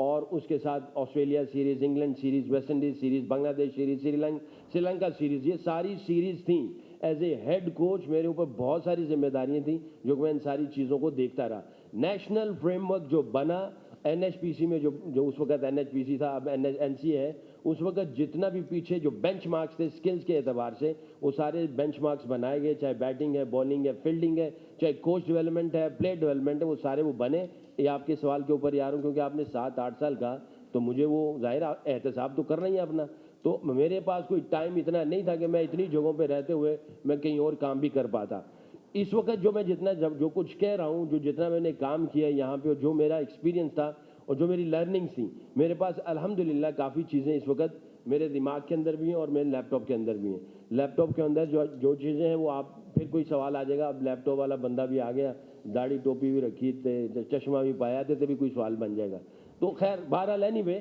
اور اس کے ساتھ Australia series, England series, West Indies series, Bangladesh series, Sri Lanka series, یہ ساری سیریز تھیں. ایز اے ہیڈ کوچ میرے اوپر بہت ساری ذمہ داریاں تھیں جو کہ میں ان ساری چیزوں کو دیکھتا رہا. نیشنل فریم ورک جو بنا این ایچ پی سی میں، جو اس وقت این ایچ پی سی تھا، اب این سی ہے، اس وقت جتنا بھی پیچھے جو بینچ مارکس تھے اسکلز کے اعتبار سے، وہ سارے بینچ مارکس بنائے گئے، چاہے بیٹنگ ہے، بالنگ ہے، فیلڈنگ ہے، چاہے کوچ ڈیولپمنٹ ہے، پلیئر ڈیولپمنٹ ہے، وہ سارے وہ بنے. یہ آپ کے سوال کے اوپر یار ہوں کیونکہ آپ نے 7-8 سال کہا تو مجھے وہ ظاہر احتساب تو کرنا ہی ہے اپنا. تو میرے پاس کوئی ٹائم اتنا نہیں تھا کہ میں اتنی جگہوں پہ رہتے ہوئے میں کہیں اور کام بھی کر پاتا. اس وقت جو میں جو کچھ کہہ رہا ہوں، جتنا میں نے کام کیا یہاں پہ، جو میرا ایکسپیرینس تھا اور جو میری لرننگس تھیں، میرے پاس الحمدللہ کافی چیزیں اس وقت میرے دماغ کے اندر بھی ہیں اور میرے لیپ ٹاپ کے اندر بھی ہیں. لیپ ٹاپ کے اندر جو چیزیں ہیں وہ آپ پھر کوئی سوال آ جائے گا. اب لیپ ٹاپ والا بندہ بھی آ گیا، داڑھی ٹوپی بھی رکھی تھے، چشمہ بھی پایا تھے، بھی کوئی سوال بن جائے گا. تو خیر بہرحال اینی وے،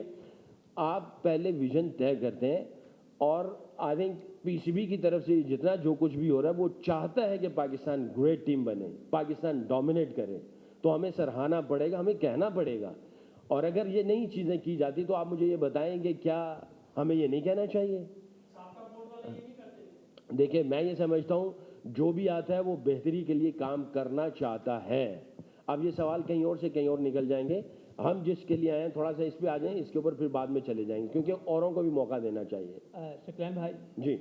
آپ پہلے ویژن طے کرتے ہیں اور I think P C B کی طرف سے جتنا جو کچھ بھی ہو رہا ہے وہ چاہتا ہے کہ پاکستان گریٹ ٹیم بنے، پاکستان ڈومینیٹ کرے. تو ہمیں سراہنا پڑے گا، ہمیں کہنا پڑے گا. اور اگر یہ نئی چیزیں کی جاتی تو آپ مجھے یہ بتائیں کہ کیا ہمیں یہ نہیں کہنا چاہیے؟ دیکھیں میں یہ سمجھتا ہوں جو بھی آتا ہے وہ بہتری کے لیے کام کرنا چاہتا ہے. اب یہ سوال کہیں اور سے کہیں اور نکل جائیں گے. ہم جس کے لیے آئے ہیں تھوڑا سا اس پہ آ جائیں، اس کے اوپر پھر بعد میں چلے جائیں گے کیونکہ اوروں کو بھی موقع دینا چاہیے. شکلین بھائی جی،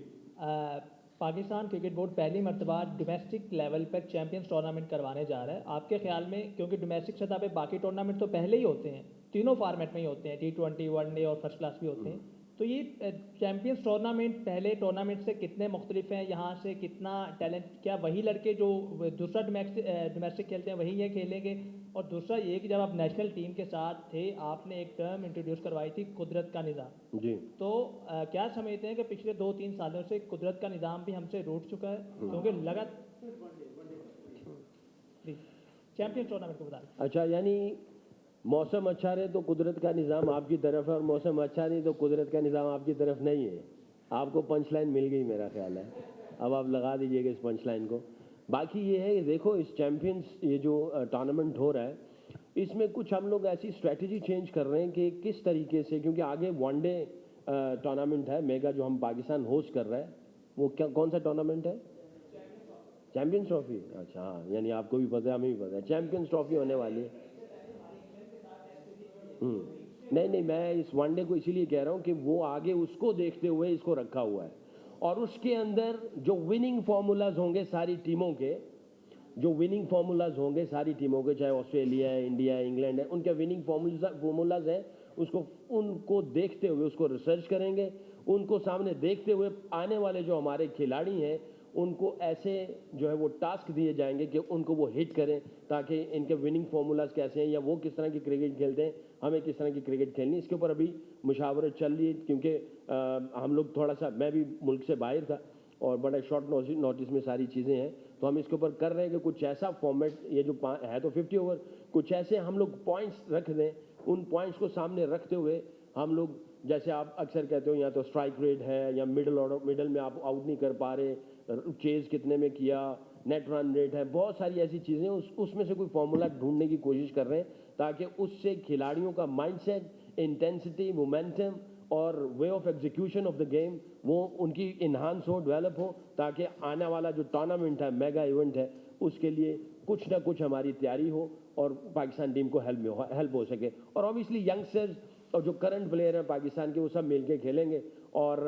پاکستان کرکٹ بورڈ پہلی مرتبہ ڈومیسٹک لیول پر چیمپئنز ٹورنامنٹ کروانے جا رہا ہے. آپ کے خیال میں، کیونکہ ڈومیسٹک سطح پہ باقی ٹورنامنٹ تو پہلے ہی ہوتے ہیں، تینوں فارمیٹ میں ہی ہوتے ہیں، T20 ون ڈے اور فرسٹ کلاس بھی ہوتے ہیں، تو یہ چیمپئنز ٹورنامنٹ پہلے ٹورنامنٹ سے کتنے مختلف ہیں؟ یہاں سے کتنا ٹیلنٹ، کیا وہی لڑکے جو دوسرا ڈومیسٹک کھیلتے ہیں وہی یہ کھیلیں گے؟ اور دوسرا یہ کہ جب آپ نیشنل ٹیم کے ساتھ تھے، آپ نے ایک ٹرم انٹروڈیوس کروائی تھی قدرت کا نظام. جی، تو کیا سمجھتے ہیں کہ پچھلے 2-3 سالوں سے قدرت کا نظام بھی ہم سے روٹ چکا ہے؟ کیونکہ چیمپئن ٹورنامنٹ کو بتا دیں. اچھا، یعنی موسم اچھا رہے تو قدرت کا نظام آپ کی طرف ہے اور موسم اچھا نہیں تو قدرت کا نظام آپ کی طرف نہیں ہے. آپ کو پنچ لائن مل گئی میرا خیال ہے. اب آپ لگا دیجئے گا اس پنچ لائن کو. باقی یہ ہے کہ دیکھو اس چیمپئنس یہ جو ٹورنامنٹ ہو رہا ہے اس میں کچھ ہم لوگ ایسی اسٹریٹجی چینج کر رہے ہیں کہ کس طریقے سے، کیونکہ آگے ون ڈے ٹورنامنٹ ہے میگا جو ہم پاکستان ہوسٹ کر رہا ہے. وہ کون سا ٹورنامنٹ ہے؟ Champions trophy. اچھا ہاں، یعنی آپ کو بھی پتہ ہے ہمیں بھی پتہ ہے چیمپئنس ٹرافی ہونے والی ہے. نہیں میں اس ون ڈے کو اسی لیے کہہ رہا ہوں کہ وہ آگے اس کو دیکھتے ہوئے اس کو رکھا ہوا ہے اور اس کے اندر جو وننگ فارمولاز ہوں گے ساری ٹیموں کے، ساری ٹیموں کے، چاہے آسٹریلیا ہے، انڈیا ہے، انگلینڈ ہے، ان کے وننگ فارمولاز ہیں. ان کو دیکھتے ہوئے اس کو ریسرچ کریں گے. ان کو سامنے دیکھتے ہوئے آنے والے جو ہمارے کھلاڑی ہیں ان کو ایسے جو ہے وہ ٹاسک دیے جائیں گے کہ ان کو وہ ہٹ کریں تاکہ ان کے وننگ فارمولاز کیسے ہیں یا وہ کس طرح کی کرکٹ کھیلتے ہیں، ہمیں کس طرح کی کرکٹ کھیلنی ہے. اس کے اوپر ابھی مشاورت چل رہی ہے کیونکہ ہم لوگ تھوڑا سا، میں بھی ملک سے باہر تھا اور بڑا شارٹ نوٹس میں ساری چیزیں ہیں تو ہم اس کے اوپر کر رہے ہیں کہ کچھ ایسا فارمیٹ، یہ جو ہے تو 50 اوور، کچھ ایسے ہم لوگ پوائنٹس رکھ دیں. ان پوائنٹس کو سامنے رکھتے ہوئے ہم لوگ، جیسے آپ اکثر کہتے ہو یا تو اسٹرائک ریٹ ہے یا مڈل میں آپ آؤٹ نہیں کر پا رہے، چیز کتنے میں کیا، نیٹ رن ریٹ ہے، بہت ساری ایسی چیزیں اس میں سے کوئی فارمولا ڈھونڈنے کی کوشش کر رہے ہیں تاکہ اس سے کھلاڑیوں کا مائنڈ سیٹ، انٹینسٹی، مومنٹم اور way of execution of the game وہ ان کی انہانس ہو، ڈیولپ ہو، تاکہ آنے والا جو ٹورنامنٹ ہے، میگا ایونٹ ہے، اس کے لیے کچھ نہ کچھ ہماری تیاری ہو اور پاکستان ٹیم کو ہیلپ ہو سکے. اور اوبیسلی ینگسٹرز اور جو کرنٹ پلیئر ہیں پاکستان کے وہ سب مل کے کھیلیں گے اور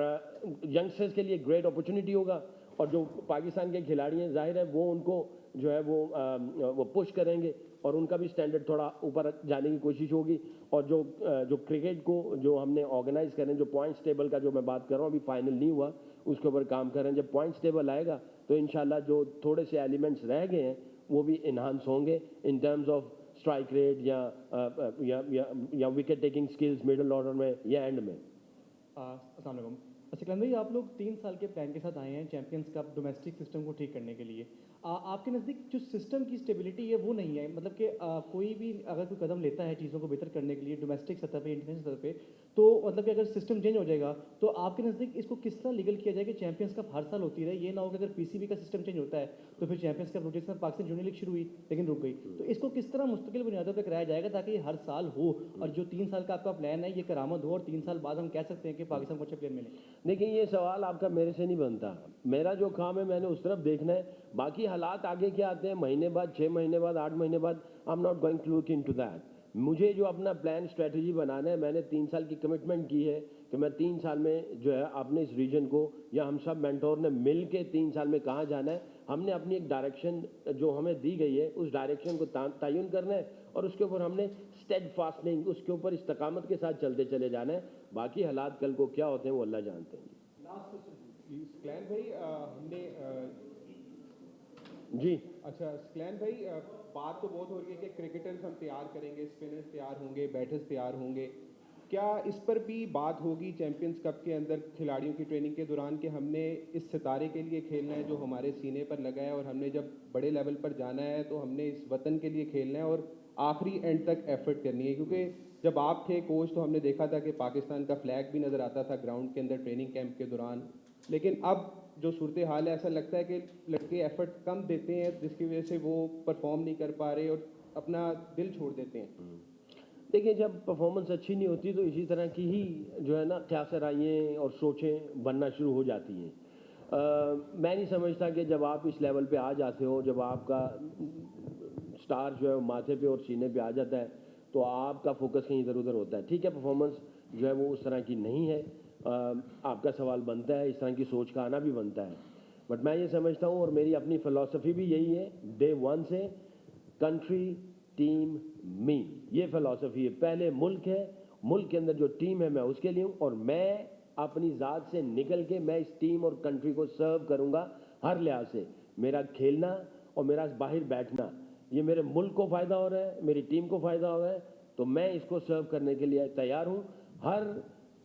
ینگسٹرز کے لیے گریٹ اپرچونیٹی ہوگا. اور جو پاکستان کے کھلاڑی ہیں ظاہر ہے وہ ان کو جو ہے وہ پش کریں گے اور ان کا بھی سٹینڈرڈ تھوڑا اوپر جانے کی کوشش ہوگی. اور جو کرکٹ کو جو ہم نے آرگنائز کریں، جو پوائنٹس ٹیبل کا جو میں بات کر رہا ہوں ابھی فائنل نہیں ہوا، اس کے اوپر کام کر رہے ہیں. جب پوائنٹس ٹیبل آئے گا تو انشاءاللہ جو تھوڑے سے ایلیمنٹس رہ گئے ہیں وہ بھی انہانس ہوں گے in terms of strike rate یا wicket taking skills middle order میں یا اینڈ میں. السلام علیکم. سکلین بھائی، آپ لوگ 3 سال کے پلان کے ساتھ آئے ہیں چیمپئنز کپ ڈومیسٹک سسٹم کو ٹھیک کرنے کے لیے. آپ کے نزدیک جو سسٹم کی اسٹیبلٹی ہے وہ نہیں ہے، مطلب کہ کوئی بھی اگر کوئی قدم لیتا ہے چیزوں کو بہتر کرنے کے لیے ڈومیسٹک سطح پہ انٹرنیشنل سطح پہ، تو مطلب کہ اگر سسٹم چینج ہو جائے گا تو آپ کے نزدیک اس کو کس طرح لیگل کیا جائے کہ چیمپئنس کپ ہر سال ہوتی رہے؟ یہ نہ ہو کہ اگر پی سی بی کا سسٹم چینج ہوتا ہے تو پھر champions cup rotation Pakistan junior league شروع ہوئی لیکن رک گئی، تو اس کو کس طرح مستقل بنیادوں پہ کرایا جائے گا تاکہ یہ ہر سال ہو، اور جو 3 سال کا آپ کا پلان ہے یہ کرامد ہو اور 3 سال بعد ہم کہہ سکتے ہیں کہ پاکستان کو اچھے پلیئر ملے؟ دیکھیں یہ سوال آپ کا میرے سے نہیں بنتا، میرا جو کام ہے میں نے اس طرف دیکھنا ہے، باقی حالات آگے کیا آتے ہیں مہینے بعد 6 مہینے بعد 8 مہینے بعد I am not going to look into that. مجھے جو اپنا پلان اسٹریٹجی بنانا ہے، میں نے 3 سال کی کمٹمنٹ کی ہے کہ میں 3 سال میں جو ہے اپنے اس ریجن کو، یا ہم سب مینٹور نے مل کے 3 سال میں کہاں جانا ہے، ہم نے اپنی ایک ڈائریکشن جو ہمیں دی گئی ہے اس ڈائریکشن کو تعین کرنا ہے، اور اس کے اوپر ہم نے اسٹیڈ فاسٹنگ، اس کے اوپر استقامت کے ساتھ چلتے چلے جانا ہے. باقی حالات کل کو کیا ہوتے ہیں وہ اللہ جانتے ہیں. سکلین بھائی ہم نے جی اچھا سکلین بھائی بات تو بہت ہو رہی ہے کہ کرکٹرز ہم تیار کریں گے، اسپنرز تیار ہوں گے، بیٹرز تیار ہوں گے، کیا اس پر بھی بات ہوگی چیمپئنز کپ کے اندر کھلاڑیوں کی ٹریننگ کے دوران کہ ہم نے اس ستارے کے لیے کھیلنا ہے جو ہمارے سینے پر لگا ہے، اور ہم نے جب بڑے لیول پر جانا ہے تو ہم نے اس وطن کے لیے کھیلنا ہے اور آخری اینڈ تک ایفرٹ کرنی ہے؟ کیونکہ جب آپ تھے کوچ تو ہم نے دیکھا تھا کہ پاکستان کا فلیگ بھی نظر آتا تھا گراؤنڈ کے اندر ٹریننگ کیمپ کے دوران، لیکن اب جو صورتحال ہے ایسا لگتا ہے کہ لڑکے ایفرٹ کم دیتے ہیں جس کی وجہ سے وہ پرفارم نہیں کر پا رہے اور اپنا دل چھوڑ دیتے ہیں. دیکھیں جب پرفارمنس اچھی نہیں ہوتی تو اسی طرح کی ہی جو ہے نا خیاسرائییں اور سوچیں بننا شروع ہو جاتی ہیں. میں نہیں سمجھتا کہ جب آپ اس لیول پہ آ جاتے ہو، جب آپ کا سٹار جو ہے وہ ماتھے پہ اور سینے پہ آ جاتا ہے تو آپ کا فوکس کہیں ادھر ادھر ہوتا ہے. ٹھیک ہے پرفارمنس جو ہے وہ اس طرح کی نہیں ہے، آپ کا سوال بنتا ہے، اس طرح کی سوچ کا آنا بھی بنتا ہے، بٹ میں یہ سمجھتا ہوں اور میری اپنی فلسفی بھی یہی ہے ڈے ون سے، کنٹری ٹیم می، یہ فلسفی ہے. پہلے ملک ہے، ملک کے اندر جو ٹیم ہے میں اس کے لیے ہوں، اور میں اپنی ذات سے نکل کے میں اس ٹیم اور کنٹری کو سرو کروں گا ہر لحاظ سے. میرا کھیلنا اور میرا باہر بیٹھنا یہ میرے ملک کو فائدہ ہو رہا ہے، میری ٹیم کو فائدہ ہو رہا ہے، تو میں اس کو سرو کرنے کے لیے تیار ہوں، ہر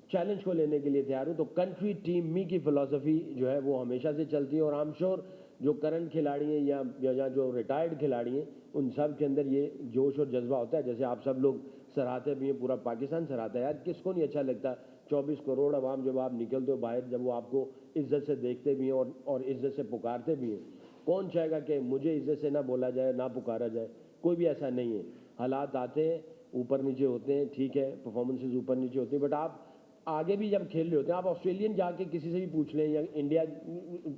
چیلنج کو لینے کے لیے تیار ہوں. تو کنٹری ٹیم می کی فلسفی جو ہے وہ ہمیشہ سے چلتی ہے، اور آئی ایم شیور جو کرنٹ کھلاڑی ہیں یا جو ریٹائرڈ کھلاڑی ہیں ان سب کے اندر یہ جوش اور جذبہ ہوتا ہے. جیسے آپ سب لوگ سراہتے بھی ہیں، پورا پاکستان سراہتا ہے، یار کس کو نہیں اچھا لگتا 24 کروڑ عوام جب آپ نکلتے ہو باہر، جب وہ آپ کو عزت سے دیکھتے بھی ہیں اور عزت سے پکارتے بھی ہیں. کون چاہے گا کہ مجھے عزت سے نہ بولا جائے، نہ پکارا جائے؟ کوئی بھی ایسا نہیں ہے. حالات آتے ہیں، اوپر نیچے ہوتے ہیں، ٹھیک ہے پرفارمنسز اوپر نیچے ہوتی ہیں، بٹ آپ آگے بھی جب کھیل رہے ہوتے ہیں، آپ آسٹریلین جا کے کسی سے بھی پوچھ لیں، یا انڈیا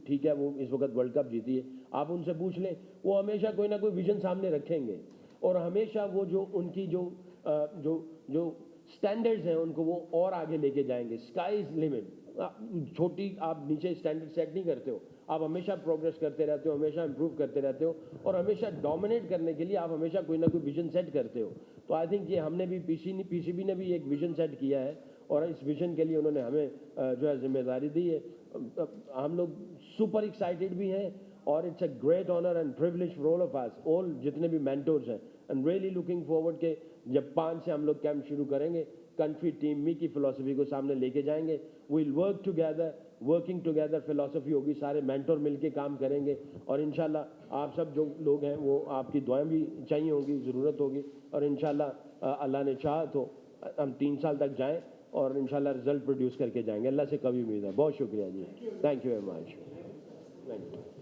ٹھیک ہے وہ اس وقت ورلڈ کپ جیتی ہے، آپ ان سے پوچھ لیں، وہ ہمیشہ کوئی نہ کوئی ویژن سامنے رکھیں گے، اور ہمیشہ وہ جو ان کی جو سٹینڈرڈز ہیں ان کو وہ اور آگے لے کے جائیں گے. Sky is limit. چھوٹی آپ نیچے اسٹینڈرڈ سیٹ نہیں کرتے ہو، آپ ہمیشہ پروگریس کرتے رہتے ہو، ہمیشہ امپروو کرتے رہتے ہو، اور ہمیشہ ڈومینیٹ کرنے کے لیے آپ ہمیشہ کوئی نہ کوئی ویژن سیٹ کرتے ہو. تو آئی تھنک یہ ہم نے بھی پی سی بی نے بھی ایک ویژن سیٹ کیا ہے، اور اس ویژن کے لیے انہوں نے ہمیں جو ہے ذمہ داری دی ہے. ہم لوگ سپر ایکسائٹیڈ بھی ہیں، اور it's a great honour and privilege for all of us, all جتنے بھی مینٹورز ہیں، اینڈ ریئلی لکنگ فارورڈ کہ جب 5 سے ہم لوگ کیمپ شروع کریں گے، کنٹری ٹیم می کی فلسفی کو سامنے لے کے جائیں گے. We'll work together, working together فلسفی ہوگی، سارے مینٹور مل کے کام کریں گے، اور انشاءاللہ آپ سب جو لوگ ہیں وہ آپ کی دعائیں بھی چاہیے ہوں گی، ضرورت ہوگی، اور انشاءاللہ اللہ نے چاہا تو ہم 3 سال تک جائیں اور انشاءاللہ رزلٹ پروڈیوس کر کے جائیں گے. اللہ سے کبھی امید ہے. بہت شکریہ جی، تھینک یو ویری مچ.